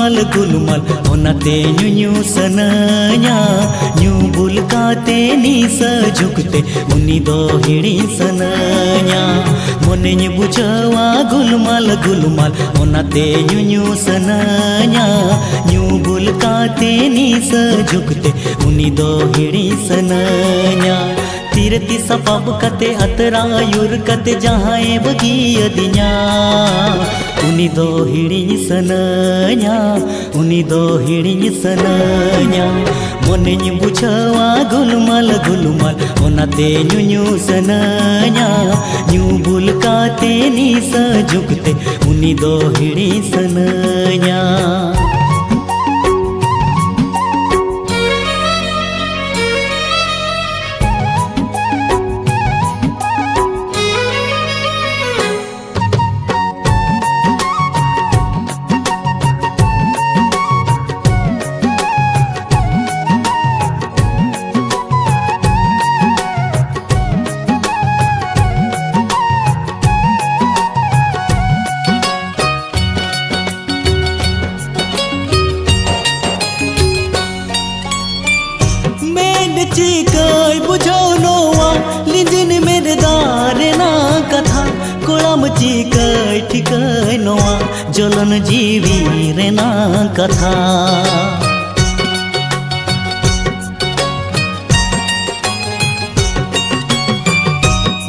गुलमाल ओनाते ᱧᱩ सनाया ᱧᱩ बुल काते नी सजुकते उनी दो हिड़ी सनाया मोने बुझावा गुलमाल ओनाते ᱧᱩ सनाया ᱧᱩ बुल काते नी सजुकते उनी दो हिड़ी सनाया तीरती सपाब कते अतरा युर कते जहाए बगी अदिया उनी दो हिड़ी सनाया उनी दो हिड़ी सनाया मोने बुझावा गुलमाल ओनाते ᱧᱩ सनाया ᱧᱩ बुल काते नी सजुकते उनी दो हिड़ी सनाया चिकाई बुझानोवा लिंजिन मेरे दारे ना कथा कोड़म चिकाई ठिकाई नोवा जलन जीवी रे ना कथा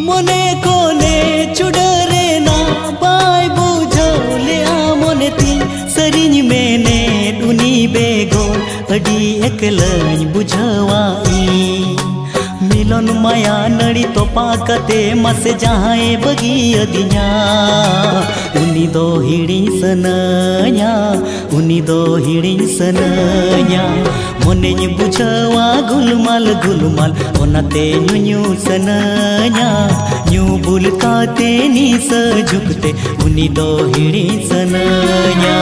मोने कोने चुडरे ना बाय बुझाले आ मोने ती सरिन मेने उनी बेगो अडी एकलኝ बुझावाई मिलन माया नड़ी तो पाकते मसे जहाए बगी अदिया उनी दो हिड़ी सनाया उनी दो हिड़ी सनाया मोने बुझावा गुलमाल ओनाते ᱧᱩ सनाया ᱧᱩ बुल काते नी सजुकते उनी दो हिड़ी सनाया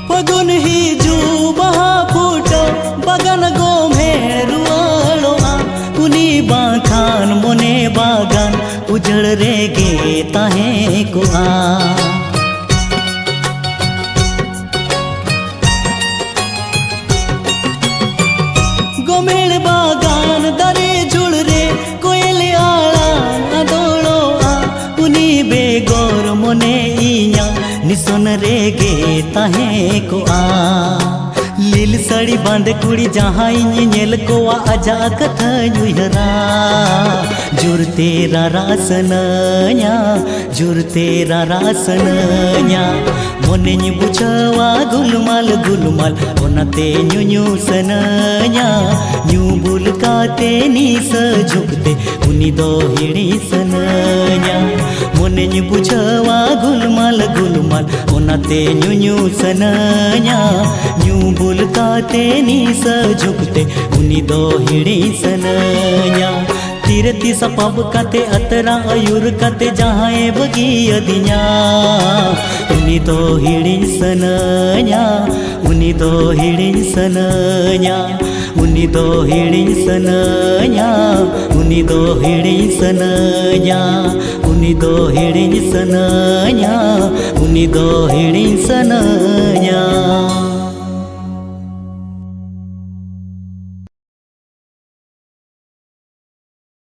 फगुन ही जू बहा फूटो बगन गो मेरुआलो उनी बाखान मोने बागान उजड़ रे गे ताहे को आ गोमेड़ बागान दरे जुड़ रे कोयल आला अदोड़ो आ उनी बेगोर मोने इया निसोन रे गे ताहे को आ लील साड़ी बांध कुड़ी जहाँ नेल को आजा कथा युहरा जुर तेरा रासनया जुर तेरा रासनया मोने बुझावा गुलमाल ओनाते ᱧᱩ सनाया ᱧᱩ बुल काते नी सजुकते उनी दो हिड़ी सनाया मोने बुझावा गुलमाल ओनाते ᱧᱩ सनाया ᱧᱩ बुल काते नी सजुकते उनी दो हिड़ी सनाया तीरती सपाब काते अतरा अयुर काते जहाए बगी अदिया उनी दो हिड़ी सनाया उनी दो हिड़ी सनाया उनी दो हिड़ी सनाया उनी दो हिड़ी सनाया उनी दो हिड़ी सनाया उनी दो हिड़ी सनाया।